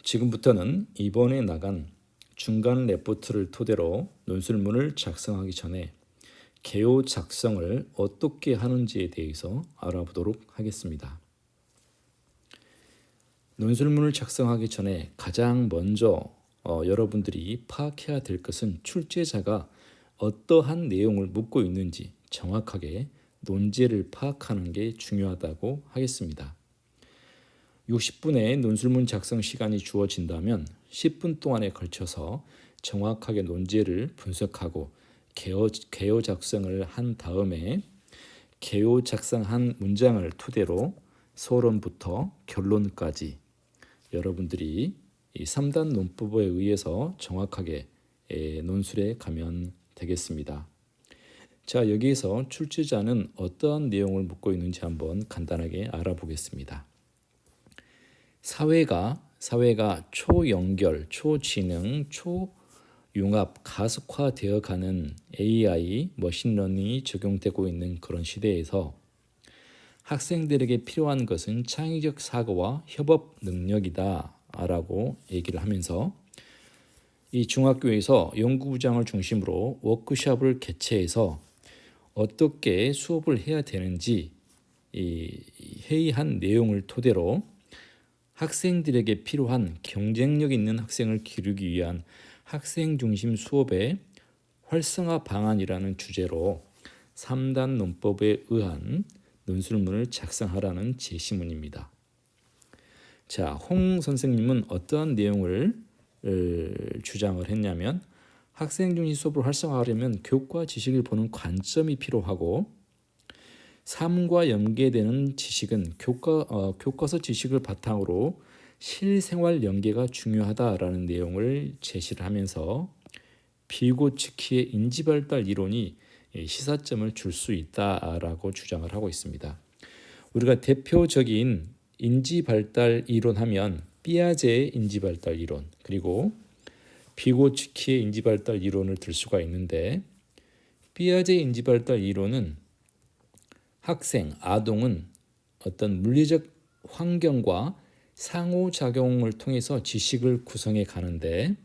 지금부터는 이번에 나간 중간 레포트를 토대로 논술문을 작성하기 전에 개요 작성을 어떻게 하는지에 대해서 알아보도록 하겠습니다. 논술문을 작성하기 전에 가장 먼저 여러분들이 파악해야 될 것은 출제자가 어떠한 내용을 묻고 있는지 정확하게 논제를 파악하는 게 중요하다고 하겠습니다. 60분의 논술문 작성 시간이 주어진다면 10분 동안에 걸쳐서 정확하게 논제를 분석하고 개요 작성을 한 다음에 개요 작성한 문장을 토대로 서론부터 결론까지 여러분들이 이 3단 논법에 의해서 정확하게 논술에 가면 되겠습니다. 자, 여기에서 출제자는 어떠한 내용을 묻고 있는지 한번 간단하게 알아보겠습니다. 사회가 초연결, 초지능, 초융합, 가속화되어 가는 AI, 머신러닝이 적용되고 있는 그런 시대에서 학생들에게 필요한 것은 창의적 사고와 협업 능력이다 라고 얘기를 하면서 이 중학교에서 연구부장을 중심으로 워크숍을 개최해서 어떻게 수업을 해야 되는지 이 회의한 내용을 토대로 학생들에게 필요한 경쟁력 있는 학생을 기르기 위한 학생 중심 수업의 활성화 방안이라는 주제로 3단 논법에 의한 논술문을 작성하라는 제시문입니다. 자, 홍 선생님은 어떠한 내용을 주장을 했냐면 학생 중심 수업을 활성화하려면 교과 지식을 보는 관점이 필요하고 삶과 연계되는 지식은 교과서 지식을 바탕으로 실생활 연계가 중요하다라는 내용을 제시를 하면서 비고츠키의 인지발달 이론이 시사점을 줄 수 있다라고 주장을 하고 있습니다. 우리가 대표적인 인지발달 이론 하면 삐아제의 인지발달 이론 그리고 비고츠키의 인지발달 이론을 들 수가 있는데 삐아제의 인지발달 이론은 학생, 아동은 어떤 물리적 환경과 상호작용을 통해서 지식을 구성해 가는데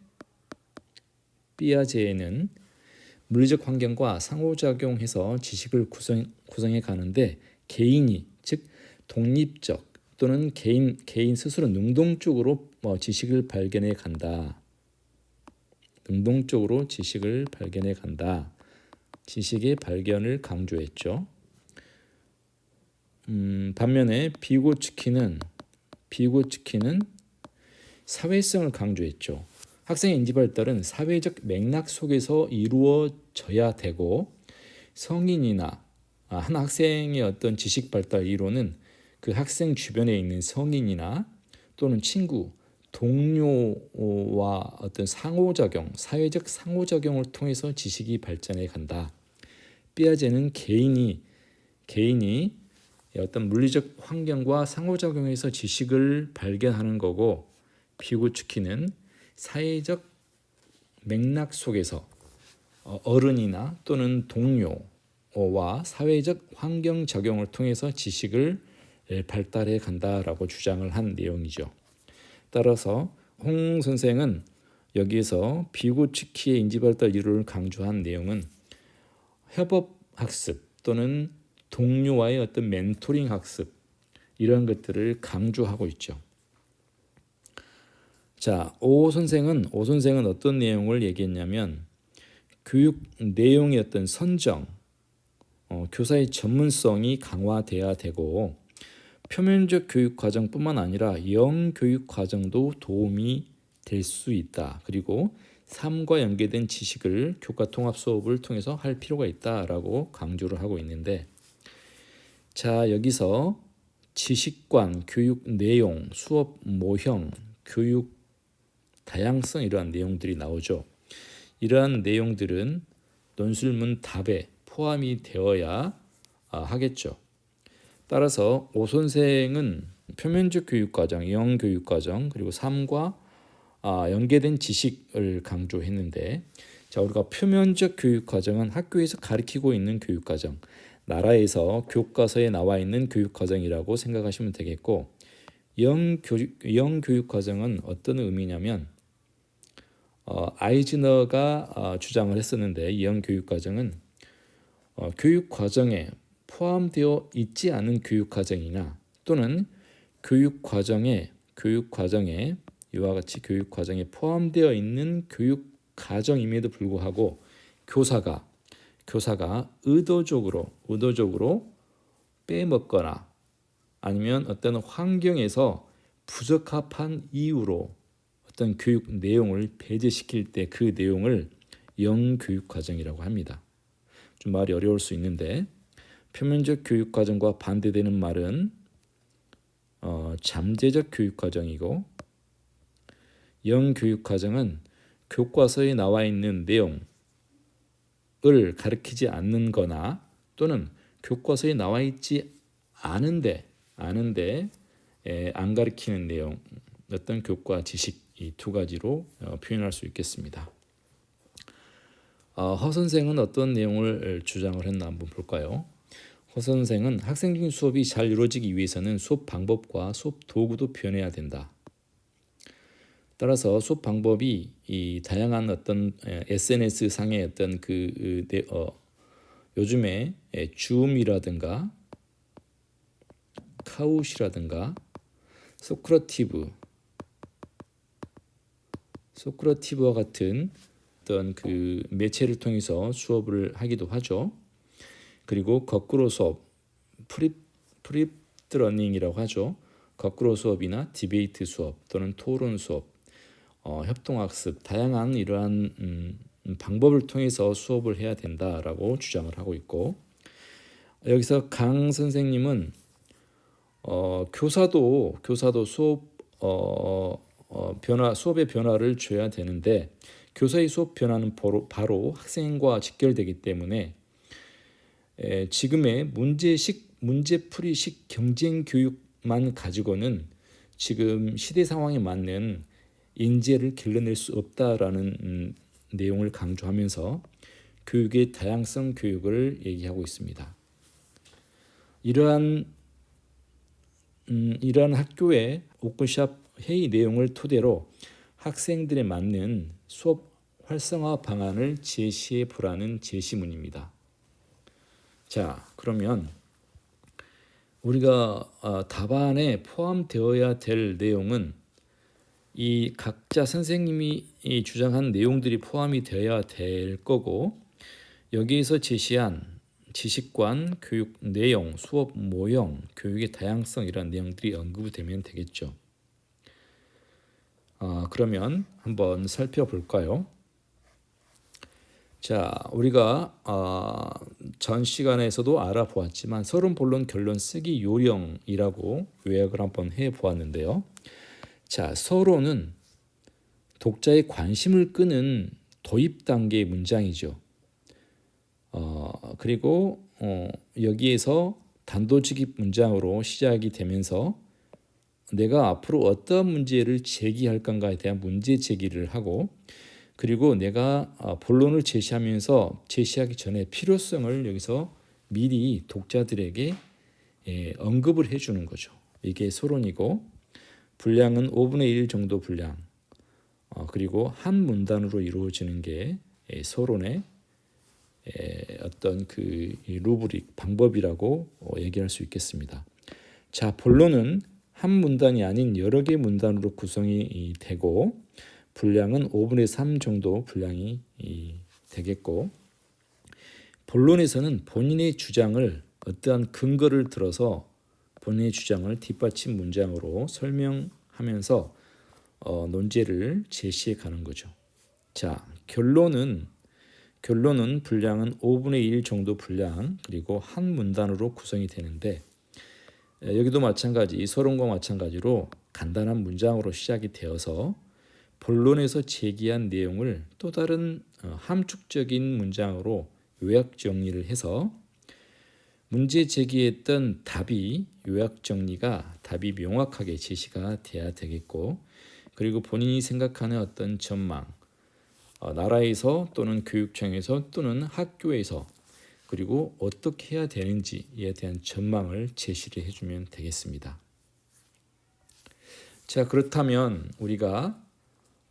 삐아제는 물리적 환경과 상호작용해서 지식을 구성해 가는데 개인이 즉 독립적 또는 개인 스스로 능동적으로 지식을 발견해 간다. 능동적으로 지식을 발견해 간다. 지식의 발견을 강조했죠. 반면에 비고츠키는 사회성을 강조했죠. 학생의 인지발달은 사회적 맥락 속에서 이루어져야 되고 성인이나 한 학생의 어떤 지식발달 이론은 그 학생 주변에 있는 성인이나 또는 친구, 동료와 어떤 상호작용, 사회적 상호작용을 통해서 지식이 발전해 간다. 삐아제는 개인이 어떤 물리적 환경과 상호작용에서 지식을 발견하는 거고 비고츠키는 사회적 맥락 속에서 어른이나 또는 동료와 사회적 환경 작용을 통해서 지식을 발달해 간다라고 주장을 한 내용이죠. 따라서 홍 선생은 여기에서 비고츠키의 인지발달 이론을 강조한 내용은 협업학습 또는 동료와의 어떤 멘토링 학습 이런 것들을 강조하고 있죠. 자, 오 선생은 어떤 내용을 얘기했냐면 교육 내용의 어떤 선정, 교사의 전문성이 강화돼야 되고 표면적 교육 과정뿐만 아니라 영교육 과정도 도움이 될 수 있다. 그리고 삶과 연계된 지식을 교과 통합 수업을 통해서 할 필요가 있다라고 강조를 하고 있는데 자, 여기서 지식관, 교육 내용, 수업 모형, 교육 다양성 이러한 내용들이 나오죠. 이러한 내용들은 논술문 답에 포함이 되어야 하겠죠. 따라서 오 선생은 표면적 교육과정, 영교육과정 그리고 삶과 연계된 지식을 강조했는데 자, 우리가 표면적 교육과정은 학교에서 가르치고 있는 교육과정, 나라에서 교과서에 나와 있는 교육과정이라고 생각하시면 되겠고 영교육 과정은 어떤 의미냐면 아이즈너가 주장을 했었는데 영교육 과정은 교육 과정에 포함되어 있지 않은 교육 과정이나 또는 교육 과정에 이와 같이 교육 과정에 포함되어 있는 교육 과정임에도 불구하고 교사가 의도적으로 빼먹거나 아니면 어떤 환경에서 부적합한 이유로 어떤 교육 내용을 배제시킬 때 그 내용을 영교육 과정이라고 합니다. 좀 말이 어려울 수 있는데 표면적 교육 과정과 반대되는 말은 잠재적 교육 과정이고 영교육 과정은 교과서에 나와 있는 내용을 가르치지 않는 거나 또는 교과서에 나와 있지 않은데 안 가르치는 내용 어떤 교과 지식 이 두 가지로 표현할 수 있겠습니다. 허 선생은 어떤 내용을 주장을 했나 한번 볼까요? 허 선생은 학생적인 수업이 잘 이루어지기 위해서는 수업 방법과 수업 도구도 변해야 된다. 따라서 수업 방법이 이 다양한 어떤 SNS 상의 어떤 요즘에 줌이라든가 카웃이라든가 소크라티브와 같은 어떤 그 매체를 통해서 수업을 하기도 하죠. 그리고 거꾸로 수업, 프립드 러닝이라고 하죠. 거꾸로 수업이나 디베이트 수업 또는 토론 수업, 협동학습, 다양한 이러한 방법을 통해서 수업을 해야 된다라고 주장을 하고 있고 여기서 강 선생님은 교사도 수업 수업의 변화를 줘야 되는데 교사의 수업 변화는 바로 학생과 직결되기 때문에 지금의 문제풀이식 경쟁 교육만 가지고는 지금 시대 상황에 맞는 인재를 길러낼 수 없다라는 내용을 강조하면서 교육의 다양성 교육을 얘기하고 있습니다. 이러한 학교의 워크숍 회의 내용을 토대로 학생들에 맞는 수업 활성화 방안을 제시해 보라는 제시문입니다. 자, 그러면 우리가 답안에 포함되어야 될 내용은 이 각자 선생님이 주장한 내용들이 포함이 되어야 될 거고 여기에서 제시한 지식관, 교육 내용, 수업 모형, 교육의 다양성 이런 내용들이 언급이 되면 되겠죠. 그러면 한번 살펴볼까요? 자, 우리가 전 시간에서도 알아보았지만 서론, 본론, 결론 쓰기 요령이라고 요약을 한번 해보았는데요. 자, 서론은 독자의 관심을 끄는 도입 단계의 문장이죠. 그리고 여기에서 단도직입 문장으로 시작이 되면서 내가 앞으로 어떤 문제를 제기할 건가에 대한 문제 제기를 하고 그리고 내가 본론을 제시하면서 제시하기 전에 필요성을 여기서 미리 독자들에게 언급을 해주는 거죠. 이게 서론이고 분량은 5분의 1 정도 분량 그리고 한 문단으로 이루어지는 게 서론의 어떤 그 루브릭 방법이라고 얘기할 수 있겠습니다. 자, 본론은 한 문단이 아닌 여러 개 문단으로 구성이 되고 분량은 5분의 3 정도 분량이 되겠고 본론에서는 본인의 주장을 어떠한 근거를 들어서 본인의 주장을 뒷받침 문장으로 설명하면서 논제를 제시해 가는 거죠. 자, 결론은 분량은 5분의 1 정도 분량 그리고 한 문단으로 구성이 되는데 여기도 마찬가지 서론과 마찬가지로 간단한 문장으로 시작이 되어서 본론에서 제기한 내용을 또 다른 함축적인 문장으로 요약 정리를 해서 문제 제기했던 답이 요약 정리가 답이 명확하게 제시가 돼야 되겠고 그리고 본인이 생각하는 어떤 전망 나라에서 또는 교육청에서 또는 학교에서 그리고 어떻게 해야 되는지에 대한 전망을 제시를 해주면 되겠습니다. 자, 그렇다면 우리가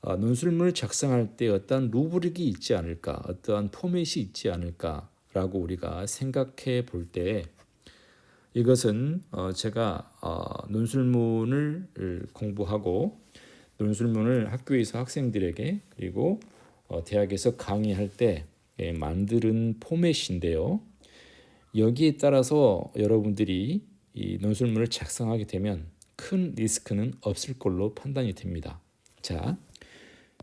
논술문을 작성할 때 어떠한 루브릭이 있지 않을까, 어떠한 포맷이 있지 않을까라고 우리가 생각해 볼 때 이것은 제가 논술문을 공부하고 논술문을 학교에서 학생들에게 그리고 대학에서 강의할 때 만드는 포맷인데요. 여기에 따라서 여러분들이 이 논술문을 작성하게 되면 큰 리스크는 없을 걸로 판단이 됩니다. 자,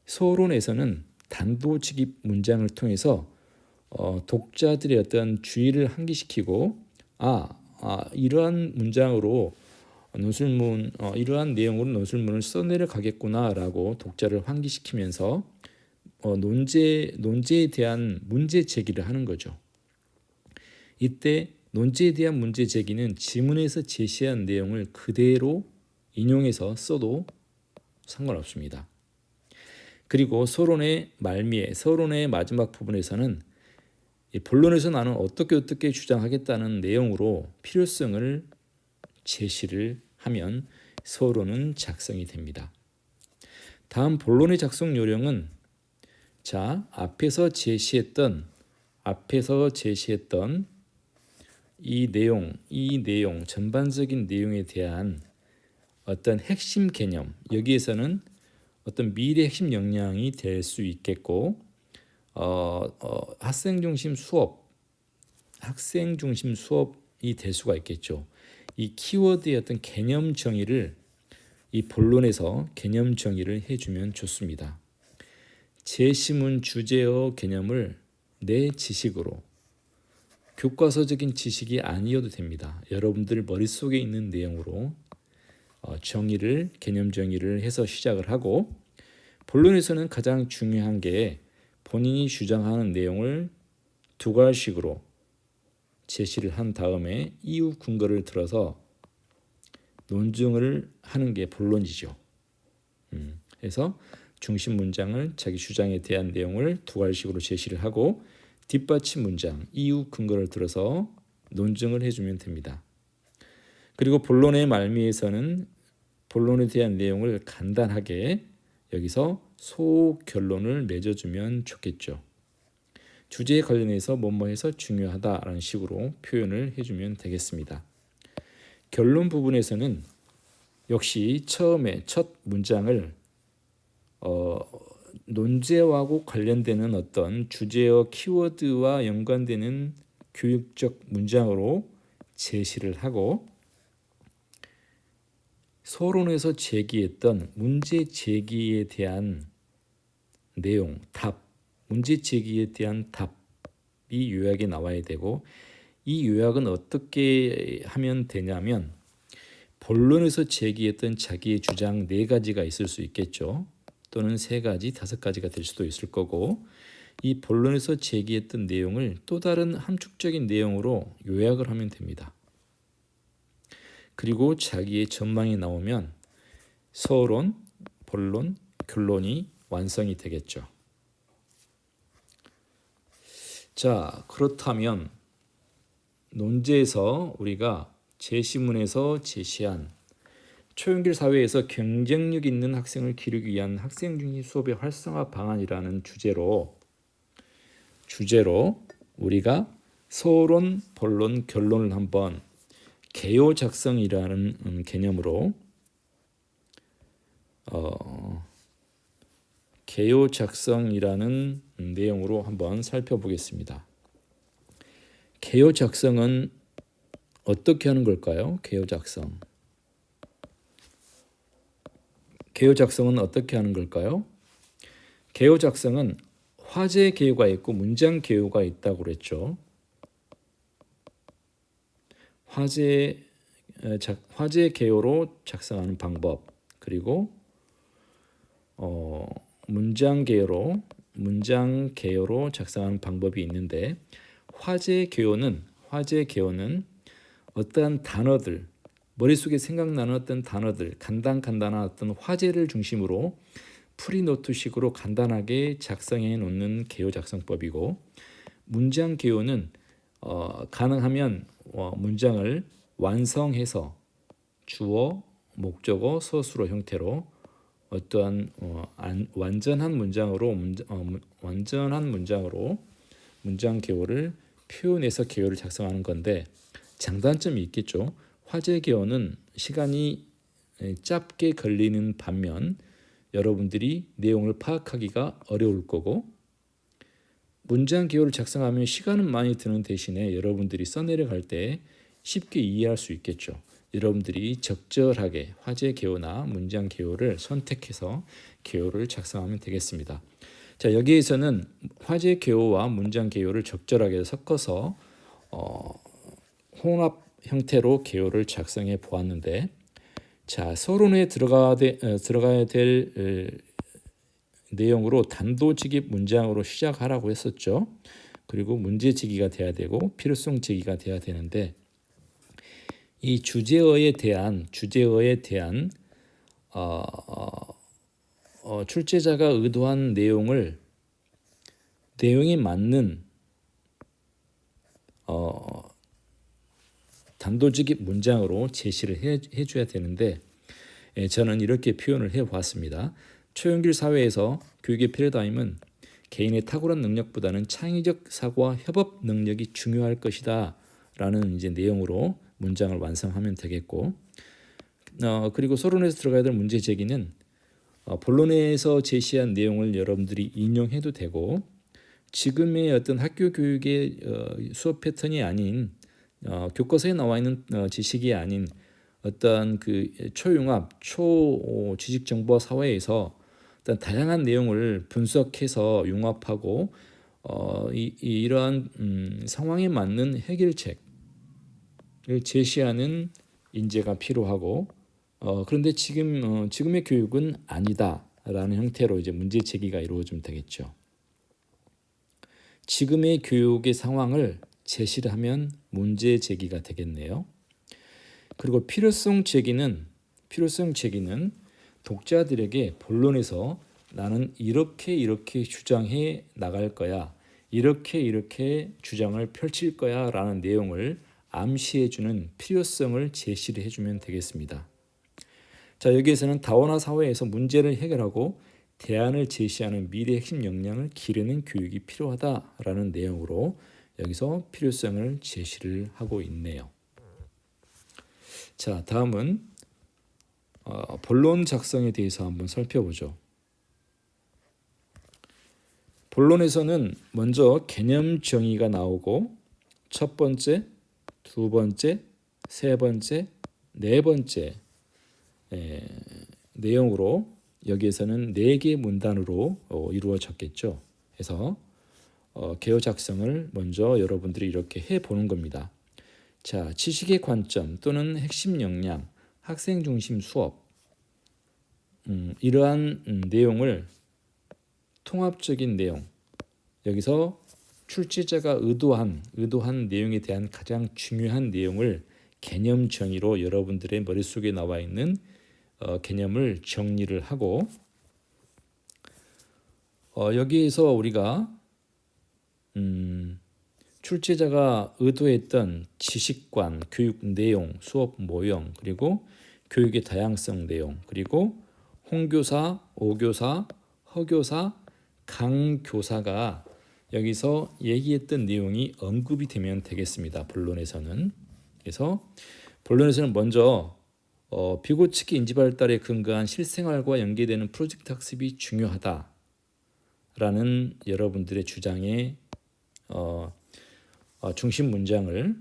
서론에서는 단도직입 문장을 통해서 독자들의 어떤 주의를 환기시키고 이러한 문장으로 논술문 이러한 내용으로 논술문을 써내려 가겠구나라고 독자를 환기시키면서 논제에 대한 문제 제기를 하는 거죠. 이때 논제에 대한 문제 제기는 지문에서 제시한 내용을 그대로 인용해서 써도 상관없습니다. 그리고 서론의 말미에 서론의 마지막 부분에서는 본론에서 나는 어떻게 주장하겠다는 내용으로 필요성을 제시를 하면 서론은 작성이 됩니다. 다음 본론의 작성 요령은 앞에서 제시했던 이 내용 전반적인 내용에 대한 어떤 핵심 개념, 여기에서는 어떤 미래 핵심 역량이 될 수 있겠고 학생 중심 수업이 될 수가 있겠죠. 이 키워드의 어떤 개념 정의를 이 본론에서 개념 정의를 해주면 좋습니다. 제시문 주제어 개념을 내 지식으로 교과서적인 지식이 아니어도 됩니다. 여러분들 머릿속에 있는 내용으로 개념 정의를 해서 시작을 하고 본론에서는 가장 중요한 게 본인이 주장하는 내용을 두 가지식으로 제시를 한 다음에 이유 근거를 들어서 논증을 하는 게 본론이죠. 그래서 중심 문장을 자기 주장에 대한 내용을 두 가지식으로 제시를 하고 뒷받침 문장, 이유 근거를 들어서 논증을 해주면 됩니다. 그리고 본론의 말미에서는 본론에 대한 내용을 간단하게 여기서 소결론을 맺어주면 좋겠죠. 주제에 관련해서 뭐뭐해서 중요하다라는 식으로 표현을 해주면 되겠습니다. 결론 부분에서는 역시 처음에 첫 문장을 논제하고 관련되는 어떤 주제어 키워드와 연관되는 교육적 문장으로 제시를 하고 서론에서 제기했던 문제 제기에 대한 내용, 문제 제기에 대한 답이 요약에 나와야 되고 이 요약은 어떻게 하면 되냐면 본론에서 제기했던 자기의 주장 4가지가 있을 수 있겠죠. 또는 3가지, 5가지가 될 수도 있을 거고 이 본론에서 제기했던 내용을 또 다른 함축적인 내용으로 요약을 하면 됩니다. 그리고 자기의 전망이 나오면 서론, 본론, 결론이 완성이 되겠죠. 자, 그렇다면 논제에서 우리가 제시문에서 제시한 초연길 사회에서 경쟁력 있는 학생을 기르기 위한 학생 중심 수업의 활성화 방안이라는 주제로 우리가 서론, 본론, 결론을 한번 개요 작성이라는 개념으로 개요 작성이라는 내용으로 한번 살펴보겠습니다. 개요 작성은 어떻게 하는 걸까요? 개요 작성은 어떻게 하는 걸까요? 개요 작성은 화제 개요가 있고 문장 개요가 있다고 그랬죠. 화제 개요로 작성하는 방법, 그리고 문장 개요로 작성하는 방법이 있는데 화제 개요는 어떠한 단어들, 머릿속에 생각나는 어떤 단어들, 간단한 어떤 화제를 중심으로 프리노트식으로 간단하게 작성해 놓는 개요 작성법이고 문장 개요는 가능하면 문장을 완성해서 주어, 목적어, 서술어 형태로 어떠한 완전한 문장으로 문장 개요를 표현해서 개요를 작성하는 건데 장단점이 있겠죠. 화제 개요는 시간이 짧게 걸리는 반면 여러분들이 내용을 파악하기가 어려울 거고, 문장 개요를 작성하면 시간은 많이 드는 대신에 여러분들이 써내려갈 때 쉽게 이해할 수 있겠죠. 여러분들이 적절하게 화제 개요나 문장 개요를 선택해서 개요를 작성하면 되겠습니다. 자, 여기에서는 화제 개요와 문장 개요를 적절하게 섞어서 혼합 형태로 개요를 작성해 보았는데, 자, 서론에 들어가야 될 내용으로 단도직입 문장으로 시작하라고 했었죠. 그리고 문제 제기가 돼야 되고 필요성 제기가 돼야 되는데, 이 주제어에 대한 출제자가 의도한 내용에 맞는 단도직입 문장으로 제시를 해줘야 되는데, 저는 이렇게 표현을 해봤습니다. 초연길 사회에서 교육의 패러다임은 개인의 탁월한 능력보다는 창의적 사고와 협업 능력이 중요할 것이다 라는 이제 내용으로 문장을 완성하면 되겠고, 그리고 서론에서 들어가야 될 문제 제기는 본론에서 제시한 내용을 여러분들이 인용해도 되고, 지금의 어떤 학교 교육의 수업 패턴이 아닌 교과서에 나와 있는 지식이 아닌 어떤 그 초융합, 초지식 정보 사회에서 어떤 다양한 내용을 분석해서 융합하고 이러한 상황에 맞는 해결책을 제시하는 인재가 필요하고, 그런데 지금의 교육은 아니다라는 형태로 이제 문제 제기가 이루어지면 되겠죠. 지금의 교육의 상황을 제시를 하면 문제 제기가 되겠네요. 그리고 필요성 제기는 독자들에게 본론에서 나는 이렇게 주장해 나갈 거야, 이렇게 주장을 펼칠 거야 라는 내용을 암시해주는 필요성을 제시를 해주면 되겠습니다. 자, 여기에서는 다원화 사회에서 문제를 해결하고 대안을 제시하는 미래 핵심 역량을 기르는 교육이 필요하다라는 내용으로 여기서 필요성을 제시를 하고 있네요. 자, 다음은 본론 작성에 대해서 한번 살펴보죠. 본론에서는 먼저 개념 정의가 나오고 첫 번째, 두 번째, 세 번째, 네 번째 내용으로 여기에서는 4개 문단으로 이루어졌겠죠. 그래서 개요 작성을 먼저 여러분들이 이렇게 해보는 겁니다. 자, 지식의 관점 또는 핵심 역량, 학생 중심 수업, 이러한 내용을 통합적인 내용, 여기서 출제자가 의도한 내용에 대한 가장 중요한 내용을 개념 정의로 여러분들의 머릿속에 나와 있는 개념을 정리를 하고, 여기에서 우리가 출제자가 의도했던 지식관, 교육 내용, 수업 모형, 그리고 교육의 다양성 내용, 그리고 홍교사, 오교사, 허교사, 강교사가 여기서 얘기했던 내용이 언급이 되면 되겠습니다. 본론에서는. 그래서 본론에서는 먼저 비고치기 인지발달에 근거한 실생활과 연계되는 프로젝트 학습이 중요하다라는 여러분들의 주장의 중심 문장을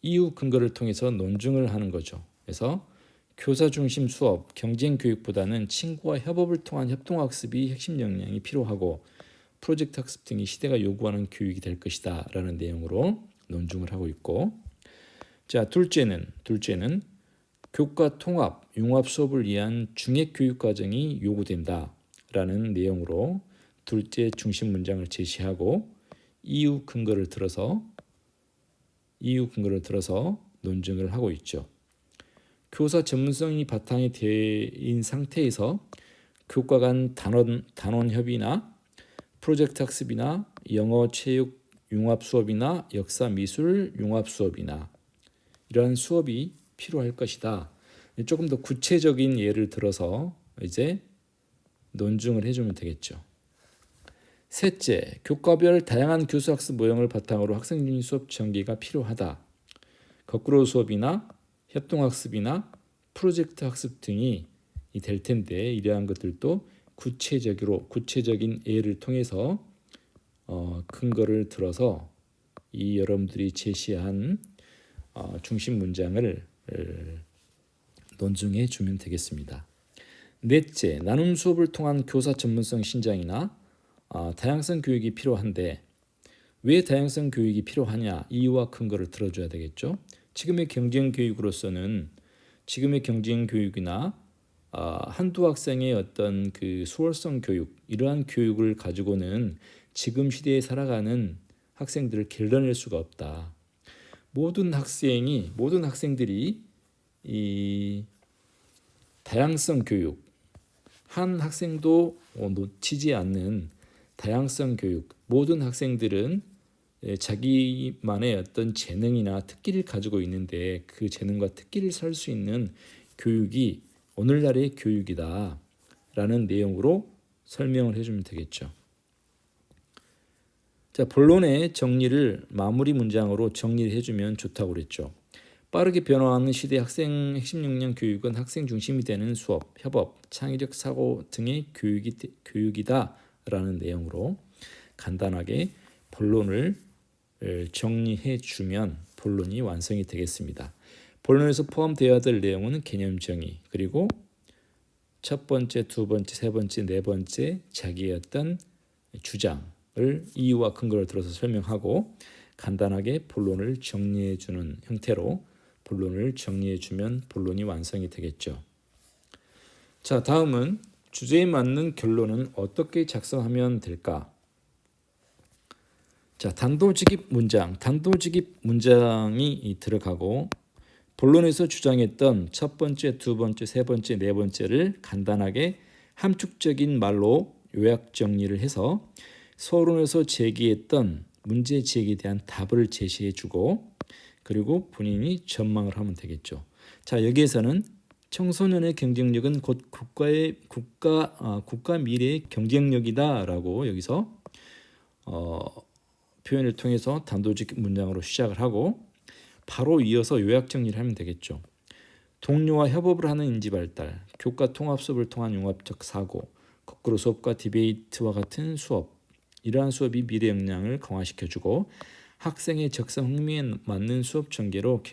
이유 근거를 통해서 논증을 하는 거죠. 그래서 교사 중심 수업, 경쟁 교육보다는 친구와 협업을 통한 협동학습이 핵심 역량이 필요하고 프로젝트 학습 등이 시대가 요구하는 교육이 될 것이다 라는 내용으로 논증을 하고 있고, 자, 둘째는 교과 통합, 융합 수업을 위한 중액 교육 과정이 요구된다 라는 내용으로 둘째 중심 문장을 제시하고 이유 근거를 들어서 논증을 하고 있죠. 교사 전문성이 바탕이 된 상태에서 교과 간 단원 협의나 프로젝트 학습이나 영어 체육 융합 수업이나 역사 미술 융합 수업이나 이러한 수업이 필요할 것이다 조금 더 구체적인 예를 들어서 이제 논증을 해주면 되겠죠. 셋째, 교과별 다양한 교수학습 모형을 바탕으로 학생중심 수업 전개가 필요하다. 거꾸로 수업이나 협동학습이나 프로젝트 학습 등이 될 텐데 이러한 것들도 구체적인 예를 통해서 근거를 들어서 이 여러분들이 제시한 중심 문장을 논증해 주면 되겠습니다. 넷째, 나눔 수업을 통한 교사 전문성 신장이나 다양성 교육이 필요한데 왜 다양성 교육이 필요하냐 이유와 근거를 들어줘야 되겠죠. 지금의 경쟁 교육으로서는 지금의 경쟁 교육이나 한두 학생의 어떤 그 수월성 교육 이러한 교육을 가지고는 지금 시대에 살아가는 학생들을 길러낼 수가 없다. 모든 학생들이 이 다양성 교육 한 학생도 놓치지 않는 다양성 교육 모든 학생들은 자기만의 어떤 재능이나 특기를 가지고 있는데 그 재능과 특기를 살 수 있는 교육이 오늘날의 교육이다 라는 내용으로 설명을 해주면 되겠죠. 자, 본론의 정리를 마무리 문장으로 정리를 해주면 좋다고 그랬죠. 빠르게 변화하는 시대 학생 핵심 역량 교육은 학생 중심이 되는 수업, 협업, 창의적 사고 등의 교육이다라는 내용으로 간단하게 본론을 정리해 주면 본론이 완성이 되겠습니다. 본론에서 포함되어야 될 내용은 개념 정의, 그리고 첫 번째, 두 번째, 세 번째, 네 번째 자기의 어떤 주장을 이유와 근거를 들어서 설명하고 간단하게 본론을 정리해 주는 형태로 본론을 정리해 주면 본론이 완성이 되겠죠. 자, 다음은 주제에 맞는 결론은 어떻게 작성하면 될까? 자, 단도직입 문장이 들어가고 본론에서 주장했던 첫 번째, 두 번째, 세 번째, 네 번째를 간단하게 함축적인 말로 요약 정리를 해서 서론에서 제기했던 문제 제기에 대한 답을 제시해 주고 그리고 본인이 전망을 하면 되겠죠. 자, 여기에서는 청소년의 경쟁력은 곧 국가 미래의 경쟁력이다라고 여기서 표현을 통해서 단도직 문장으로 시작을 하고 바로 이어서 요약 정리를 하면 되겠죠. 동료와 협업을 하는 인지 발달, 교과 통합 수업을 통한 융합적 사고, 거꾸로 수업과 디베이트와 같은 수업, 이러한 수업이 미래 역량을 강화시켜주고 학생의 적성 흥미에 맞는 수업 전개로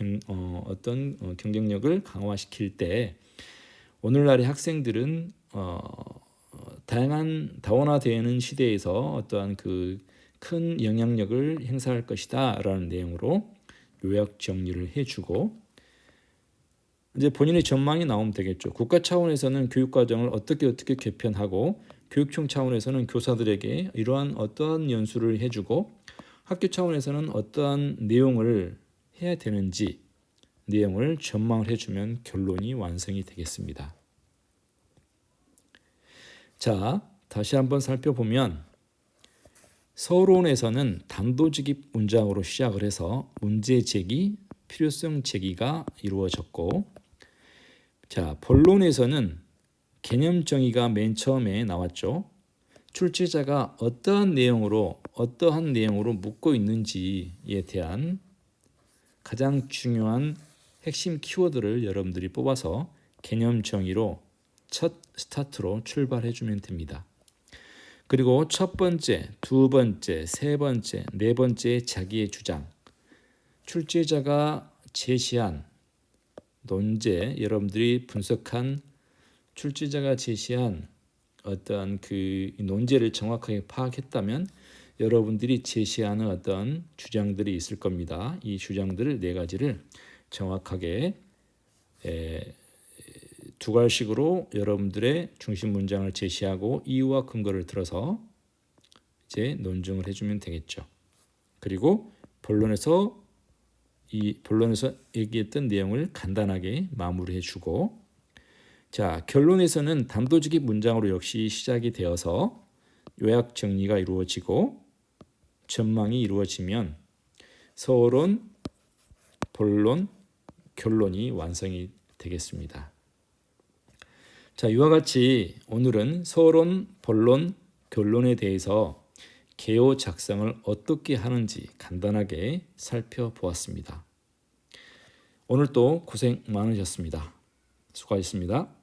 경쟁력을 강화시킬 때 오늘날의 학생들은 다원화되는 시대에서 어떠한 그 큰 영향력을 행사할 것이다라는 내용으로 요약 정리를 해주고 이제 본인의 전망이 나오면 되겠죠. 국가 차원에서는 교육 과정을 어떻게 개편하고 교육청 차원에서는 교사들에게 이러한 어떠한 연수를 해주고 학교 차원에서는 어떠한 내용을 해야 되는지 내용을 전망을 해주면 결론이 완성이 되겠습니다. 자, 다시 한번 살펴보면 서론에서는 단도직입 문장으로 시작을 해서 문제 제기, 필요성 제기가 이루어졌고 자, 본론에서는 개념 정의가 맨 처음에 나왔죠. 출제자가 어떠한 내용으로 묻고 있는지에 대한 가장 중요한 핵심 키워드를 여러분들이 뽑아서 개념 정의로 첫 스타트로 출발해 주면 됩니다. 그리고 첫 번째, 두 번째, 세 번째, 네 번째 자기의 주장, 출제자가 제시한 논제, 여러분들이 분석한 출제자가 제시한 어떤 그 논제를 정확하게 파악했다면 여러분들이 제시하는 어떤 주장들이 있을 겁니다. 이 주장들을 네 가지를 정확하게 두 갈식으로 여러분들의 중심 문장을 제시하고 이유와 근거를 들어서 이제 논증을 해주면 되겠죠. 그리고 본론에서 얘기했던 내용을 간단하게 마무리해주고 자, 결론에서는 단도직입 문장으로 역시 시작이 되어서 요약 정리가 이루어지고 전망이 이루어지면 서론, 본론, 결론이 완성이 되겠습니다. 자, 이와 같이 오늘은 서론, 본론, 결론에 대해서 개요 작성을 어떻게 하는지 간단하게 살펴보았습니다. 오늘도 고생 많으셨습니다. 수고하셨습니다.